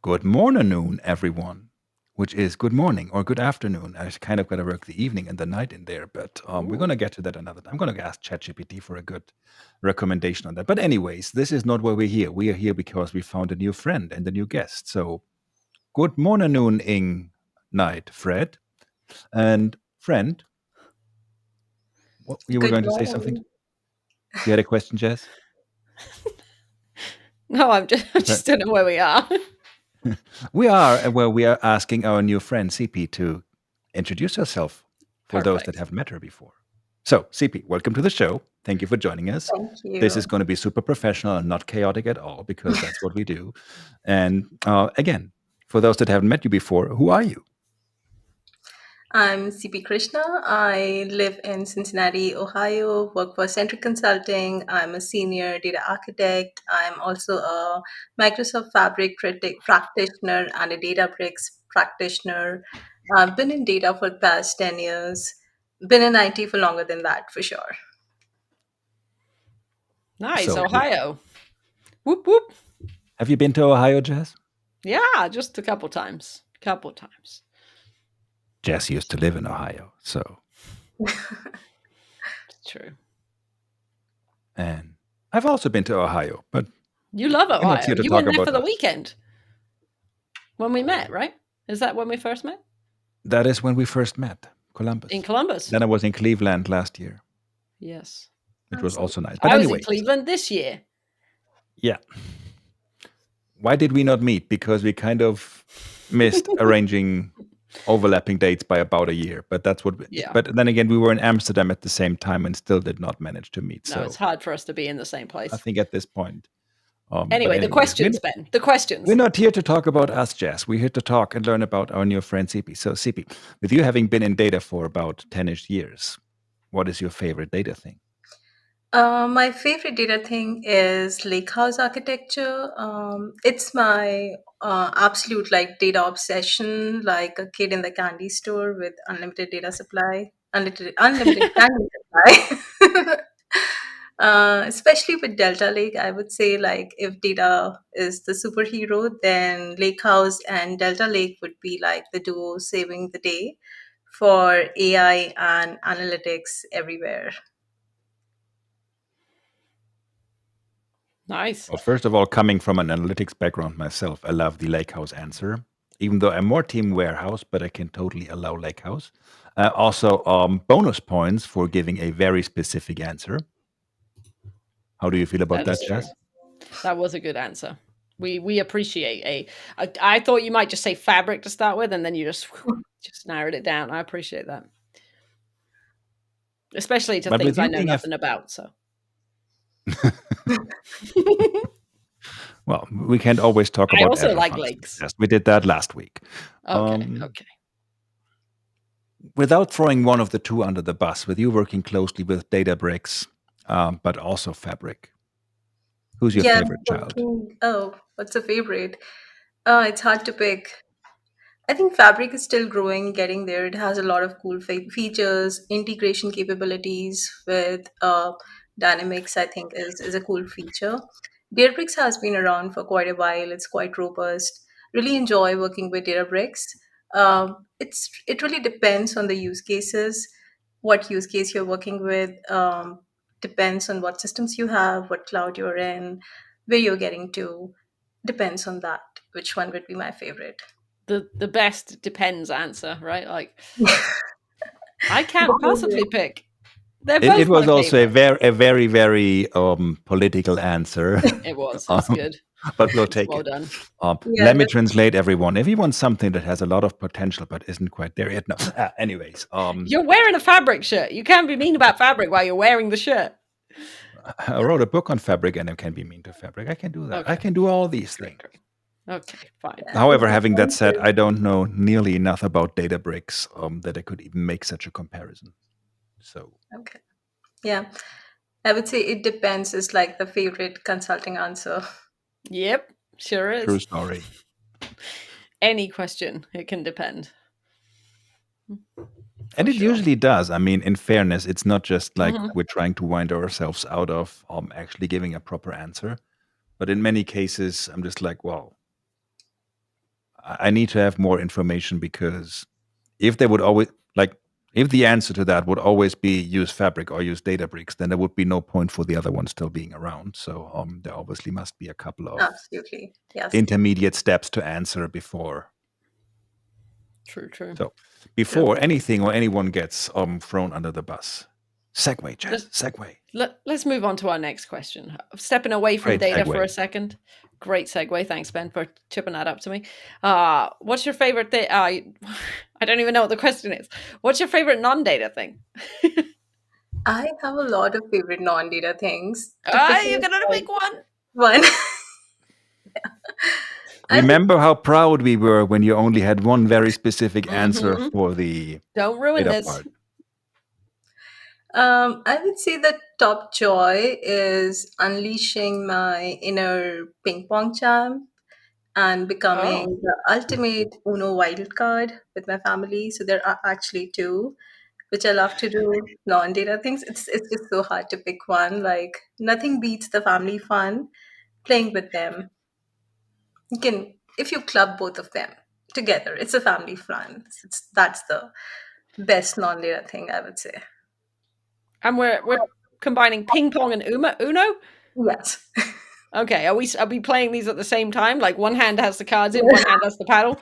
Good morning, everyone, which is good morning or good afternoon. I kind of got to work the evening and the night in there, but we're going to get to that another time. I'm going to ask ChatGPT for a good recommendation on that. But, anyways, this is not why we're here. We are here because we found a new friend and a new guest. So, good morning, ing night, Fred. And, friend, you were Good going to say something? morning. You had a question, Jess? No, I just don't know where we are. We are asking our new friend Sipi to introduce herself for those that Perfect. haven't met her before. So, Sipi, welcome to the show. Thank you for joining us. Thank This is you. going to be super professional and not chaotic at all because that's what we do. And again, for those that haven't met you before, who are you? I'm Sipi Krishna. I live in Cincinnati, Ohio, work for Centric Consulting. I'm a senior data architect. I'm also a Microsoft Fabric practitioner and a Databricks practitioner. I've been in data for the past 10 years. Been in IT for longer than that, for sure. Nice, So, Ohio. Whoop whoop. have you been to Ohio, Jess? Yeah, just a couple times. Jess used to live in Ohio, so. It's true. And I've also been to Ohio, but You love we're not Ohio. here to You talk went there about for the us. weekend when we met, right? Is that when we first met? That is when we first met, Columbus. In Columbus. Then I was in Cleveland last year, Yes. which was Awesome. also nice. But I was in anyway, Cleveland this year. yeah. Why did we not meet? Because we kind of missed arranging overlapping dates by about a year. But that's what. Yeah. But then again, we were in Amsterdam at the same time and still did not manage to meet. No, it's So hard for us to be in the same place. I think at this point. Anyway, the questions, Ben. The questions. We're not here to talk about us, Jess. We're here to talk and learn about our new friend Sipi. So Sipi, with you having been in data for about 10-ish years, what is your favorite data thing? My favorite data thing is lakehouse architecture. It's my absolute like data obsession, like a kid in the candy store with unlimited data supply, unlimited candy supply. Especially with Delta Lake, I would say like if data is the superhero, then Lakehouse and Delta Lake would be like the duo saving the day for AI and analytics everywhere. Nice. Well, first of all, coming from an analytics background myself, I love the Lakehouse answer. Even though I'm more team warehouse, but I can totally allow Lakehouse. Also, bonus points for giving a very specific answer. How do you feel about that, That's true. Jess? That was a good answer. We appreciate I thought you might just say fabric to start with, and then you just narrowed it down. I appreciate that, especially to But with things I you know being a nothing about. So, well, we can't always talk I about also Azure like functions. lakes. Yes, we did that last week. Okay. Without throwing one of the two under the bus, with you working closely with Databricks, but also Fabric, who's your Yeah, favorite child? what's a favorite? It's hard to pick. I think Fabric is still growing, getting there. It has a lot of cool features, integration capabilities with Dynamics, I think, is a cool feature. Databricks has been around for quite a while. It's quite robust. Really enjoy working with Databricks. It really depends on the use cases, what use case you're working with. Depends on what systems you have, what cloud you're in, where you're getting to. Depends on that. Which one would be my favorite? The best depends answer, right? Like I can't possibly pick. They're It both was my also favorite. a very, very political answer, It was. It's good. but we'll It's take well it. done. Yeah, Let me translate everyone. If you want something that has a lot of potential but isn't quite there yet, no. Anyways, You're wearing a fabric shirt. You can't be mean about fabric while you're wearing the shirt. I wrote a book on fabric and I can be mean to fabric. I can do that. I Okay. can do all these things. Great. Okay, fine. yeah, However, it having that depends. said, I don't know nearly enough about Databricks that I could even make such a comparison. So, Okay. Yeah, I would say it depends is like the favorite consulting answer. Yep, sure true is. story. Any question, it can depend. And For it sure. usually does. I mean, in fairness, it's not just like Mhm. we're trying to wind ourselves out of actually giving a proper answer. But in many cases, I'm just like, well, I need to have more information because if they would always like if the answer to that would always be use Fabric or use Databricks, then there would be no point for the other one still being around. So there obviously must be a couple of Absolutely. Yes. intermediate steps to answer before. True, true. So True. before anything or anyone gets thrown under the bus. Segue, Let, Jess. Segue. let's move on to our next question. Stepping away from Great data for segue. a second. Great segue. Thanks, Ben, for chipping that up to me. What's your favorite thing? I don't even know what the question is. What's your favorite non-data thing? I have a lot of favorite non-data things. To pick You're out gonna pick one. one, I would, Remember how proud we were when you only had one very specific answer Mm-hmm. for the Don't ruin data this. part. I would say the top joy is unleashing my inner ping pong champ and Oh, becoming the ultimate Uno wild card with my family. So there are actually two, which I love to do non-data things. It's just so hard to pick one. Like nothing beats the family fun playing with them. You can if you club both of them together, it's a family fun. That's the best non-data thing I would say. and we're combining ping pong and Uno. Yes. Okay, are we playing these at the same time? Like one hand has the cards in, one hand has the paddle.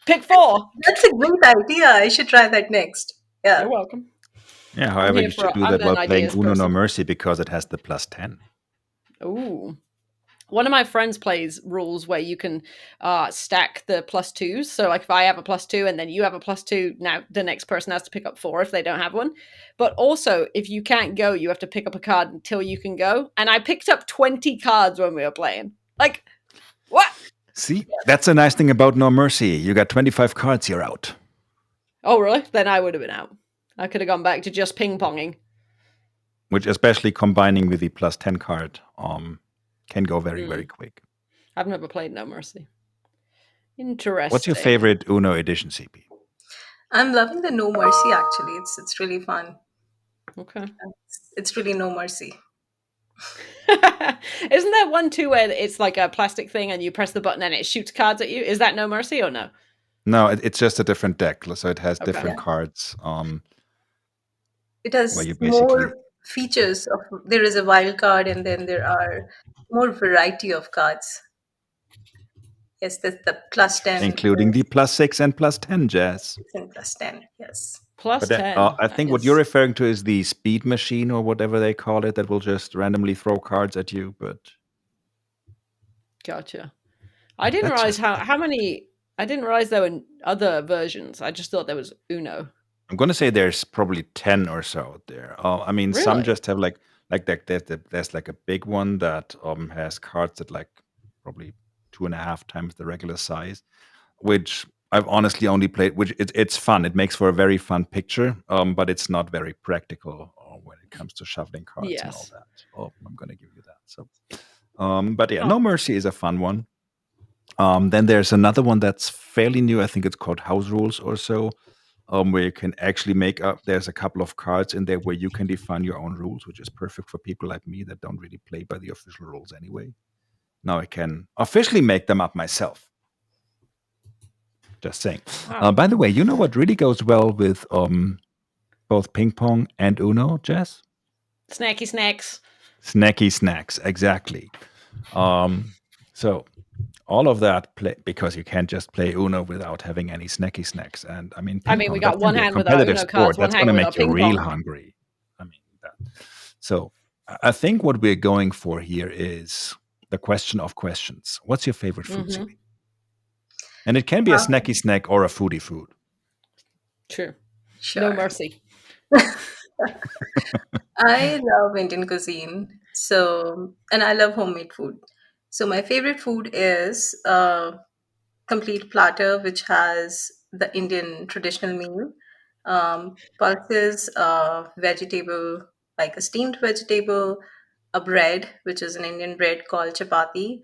Pick four. That's a great idea. I should try that next. You're Yeah. welcome. Yeah, I'm however, here you should for. do I'm that an while playing ideas Uno No person. Mercy because it has the +10. Ooh. One of my friends plays rules where you can stack the plus twos. So, like, if I have a plus two and then you have a plus two, now the next person has to pick up four if they don't have one. But also, if you can't go, you have to pick up a card until you can go. And I picked up 20 cards when we were playing. Like, what? See, that's a nice thing about No Mercy. You got 25 cards, you're out. Oh, really? Then I would have been out. I could have gone back to just ping ponging. Which, especially combining with the +10 card, can go very, very Mm. quick. I've never played No Mercy. What's your Interesting. favorite Uno edition, CP? I'm loving the No Mercy actually. It's really fun. Okay. It's really no mercy. Isn't there one too where it's like a plastic thing and you press the button and it shoots cards at you? Is that No Mercy or no? No, it's just a different deck. So it has Okay. different Yeah. cards It where has you basically, more features of there is a wild card and then there are more variety of cards. Yes, that's the plus 10, including the +6 and +10 jazz. 6 and plus 10. Yes. Plus But 10. I That think what you're is referring to is the speed machine or whatever they call it that will just randomly throw cards at you. But gotcha. I didn't that's realize just how many. I didn't realize there were other versions. I just thought there was Uno. I'm going to say there's probably 10 or so out there. I mean, some Really? just have like that. There's like a big one that has cards that like probably 2.5 times the regular size, which I've honestly only played. Which it's fun. It makes for a very fun picture, but it's not very practical when it comes to shuffling cards and all Yes. that. Oh, I'm going to give you that. So, but yeah, Huh. No Mercy is a fun one. Then there's another one that's fairly new. I think it's called House Rules or so, where you can actually make up. There's a couple of cards in there where you can define your own rules, which is perfect for people like me that don't really play by the official rules anyway. Now I can officially make them up myself. Just saying. Wow. By the way, you know what really goes well with both ping pong and Uno, Jess? Snacky snacks. Snacky snacks, exactly. So all of that because you can't just play Uno without having any snacky snacks. And I mean, I ping mean, we pong, got that can one be a hand with our competitive Uno cards, sport. one That's going hand to with our make you ping real pong. hungry. I mean, that. So I think what we're going for here is the question of questions. What's your favorite food, Mm-hmm. CP? And it can be a snacky snack or a foodie food. True. No Sure. mercy. I love Indian cuisine. So, and I love homemade food. So, my favorite food is a complete platter which has the Indian traditional meal, pulses, vegetable, like a steamed vegetable, a bread, which is an Indian bread called chapati,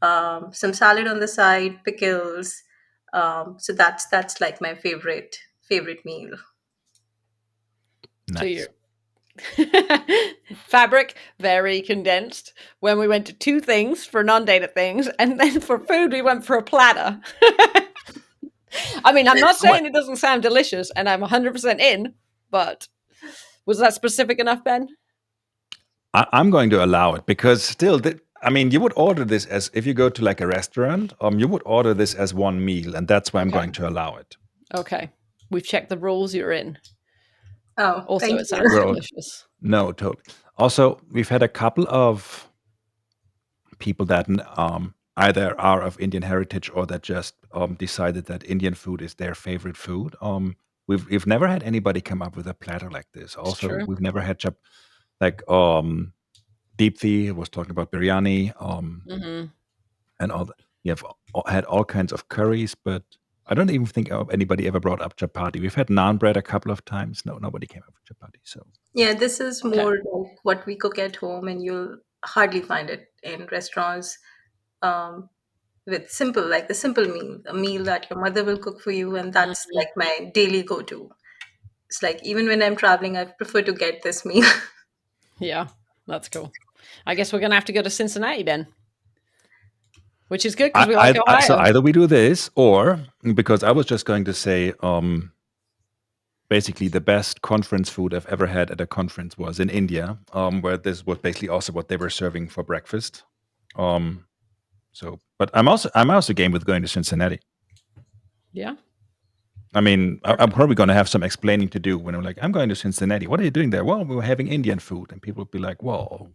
some salad on the side, pickles. So that's like my favorite meal. So Nice. Fabric, very condensed. When we went to two things for non-data things, and then for food, we went for a platter. I mean, I'm not Oh, saying it doesn't sound delicious, and I'm 100% in, but was that specific enough, Ben? I'm going to allow it because still, I mean, you would order this as if you go to like a restaurant. You would order this as one meal, and that's why I'm Okay. going to allow it. Okay. We've checked the rules, you're in. Oh, Also, thank it you. sounds We're all, delicious. no, totally. Also, we've had a couple of people that either are of Indian heritage or that just decided that Indian food is their favorite food. We've never had anybody come up with a platter like this. It's Also, true. we've never had like Deepthi was talking about biryani, Hmm. and all that. You have had all kinds of curries, but I don't even think anybody ever brought up chapati. We've had naan bread a couple of times. No, nobody came up with chapati. So Yeah, this is Okay. more like what we cook at home, and you'll hardly find it in restaurants. Um, with simple, like the simple meal, a meal that your mother will cook for you, and that's Mhm. like my daily go-to. It's like even when I'm traveling, I prefer to get this meal. Yeah, that's cool. I guess we're going to have to go to Cincinnati then, which is good because we like so Ohio. either we do this, or because I was just going to say, basically the best conference food I've ever had at a conference was in India, where this was basically also what they were serving for breakfast. Um, so, but I'm also game with going to Cincinnati. Yeah, I mean, I'm perfect. probably going to have some explaining to do when I'm like, I'm going to Cincinnati. What are you doing there? Well, we were having Indian food, and people would be like, well,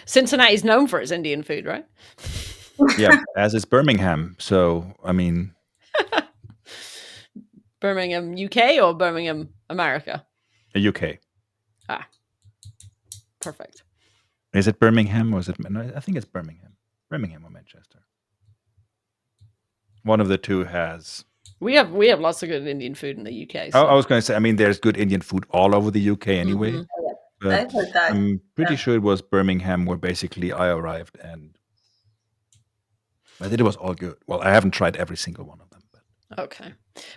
Cincinnati's known for its Indian food, right? yeah, as is Birmingham. So, I mean, Birmingham, UK or Birmingham, America? the UK. Ah, perfect. Is it Birmingham or is it? No, I think it's Birmingham. Birmingham or Manchester. One of the two has. We have lots of good Indian food in the UK. I So, was going to say, I mean, there's good Indian food all over the UK anyway, hmm Yeah, but I've heard that. I'm pretty Yeah. sure it was Birmingham where basically I arrived, and I think it was all good. Well, I haven't tried every single one of them, but okay.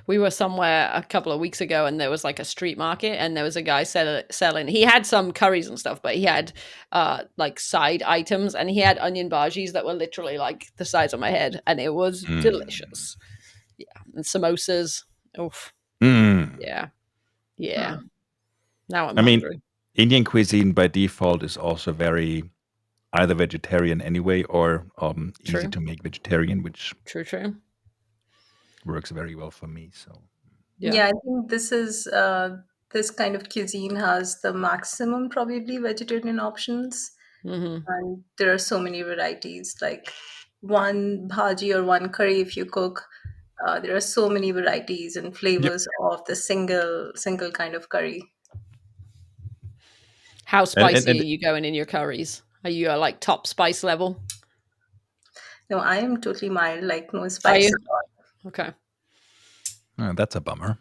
We were somewhere a couple of weeks ago, and there was like a street market, and there was a guy selling. He had some curries and stuff, but he had like side items, and he had onion bhajis that were literally like the size of my head, and it was mm. delicious. Yeah, and samosas. Oof. Mm. Yeah, yeah. Hmm. Now I'm I mean, hungry. Indian cuisine by default is also very either vegetarian anyway or easy True, to make vegetarian, which true, true. works very well for me. So Yeah. Yeah, I think this kind of cuisine has the maximum probably vegetarian options, Hmm. and there are so many varieties. Like one bhaji or one curry, if you cook, there are so many varieties and yep. flavors of the single kind of curry. How And spicy are you going in your curries? Are you like top spice level? No, I am totally mild, like no Are spice you? at Okay. that's a bummer.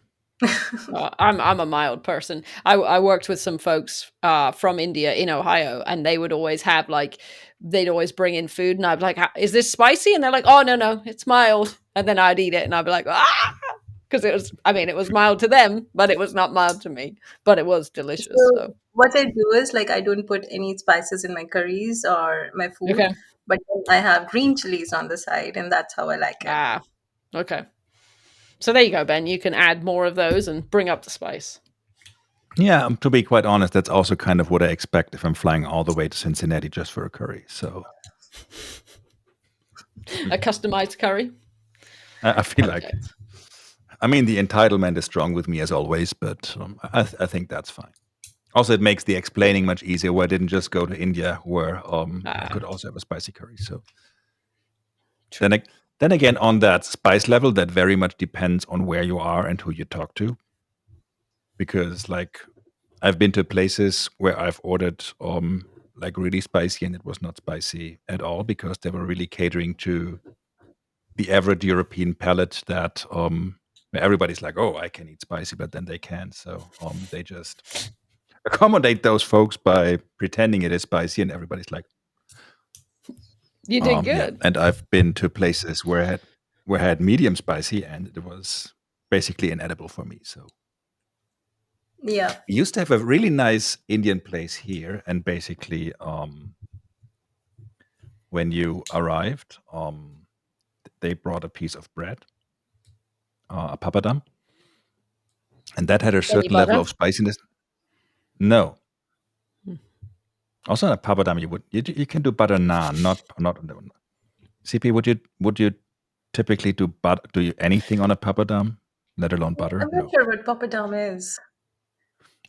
all. I'm a mild person. I worked with some folks from India in Ohio, and they would always have like they'd always bring in food, and I'd be like, "Is this spicy?" And they're like, "Oh no, it's mild." And then I'd eat it, and I'd be like, "Ah," because it was. I mean, it was mild to them, but it was not mild to me. But it was delicious. So So what I do is like I don't put any spices in my curries or my food, okay, but then I have green chilies on the side, and that's how I like it. ah, okay. So there you go, Ben. You can add more of those and bring up the spice. Yeah, to be quite honest, that's also kind of what I expect if I'm flying all the way to Cincinnati just for a curry. So A customized curry. I feel like, Perfect. I mean, the entitlement is strong with me as always, but I think that's fine. Also, it makes the explaining much easier. Where I didn't just go to India, where I Ah, could also have a spicy curry. So true. then, then again, on that spice level, that very much depends on where you are and who you talk to. Because like I've been to places where I've ordered like really spicy and it was not spicy at all because they were really catering to the average European palate that where everybody's like, oh, I can eat spicy, but then they can't. So they just accommodate those folks by pretending it is spicy, and everybody's like, You did yeah. good. And I've been to places where I had medium spicy, and it was basically inedible for me. So Yeah. We used to have a really nice Indian place here, and basically, when you arrived, they brought a piece of bread, a papadam, and that had a Any certain level butter? of spiciness. No, Hmm. also on a papadam, you can do butter naan, not. CP, would you typically do you anything on a papadam, let alone butter? I'm not No. sure what papadam is.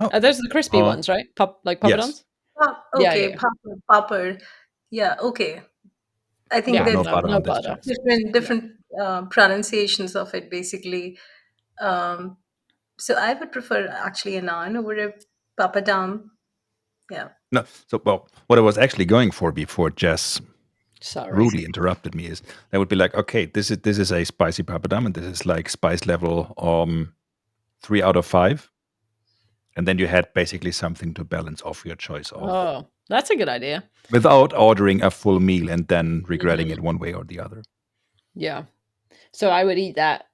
Oh, Those are the crispy ones, right? Like yes. poppadoms? Yeah, yeah, Okay, yeah. papad. Yeah, okay. I think Yeah, No there's no, butter no on this butter. choice. different Yeah. different pronunciations of it, basically. Um, so I would prefer actually a naan over a papadam. Yeah. No. So, well, what I was actually going for before Jess Sorry. rudely interrupted me is that would be like, okay, this is a spicy papadam, and this is like spice level 3 out of 5, and then you had basically something to balance off your choice of, Oh, that's a good idea. without ordering a full meal and then regretting Mhm. it one way or the other. Yeah. So I would eat that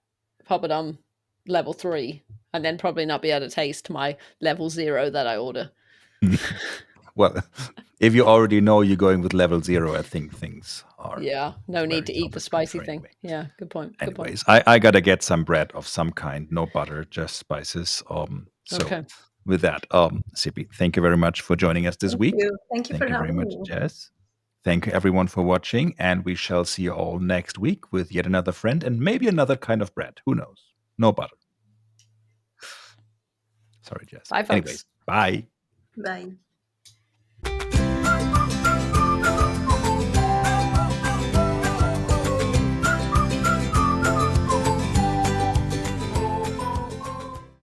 poppadom level 3 and then probably not be able to taste my level 0 that I order. Well, if you already know you're going with level 0, I think things are Yeah, no need very to eat the spicy self-explanatory thing. anyway. Yeah, good point. Good point. Anyways, I gotta get some bread of some kind, no butter, just spices. So Okay. with that, Sippy, thank you very much for joining us this Thank week. you. Thank you for Thank you very having much, me. Jess. Thank you everyone for watching, and we shall see you all next week with yet another friend and maybe another kind of bread. Who knows? No butter. Sorry, Jess. Bye, folks. Anyways, bye. Bye.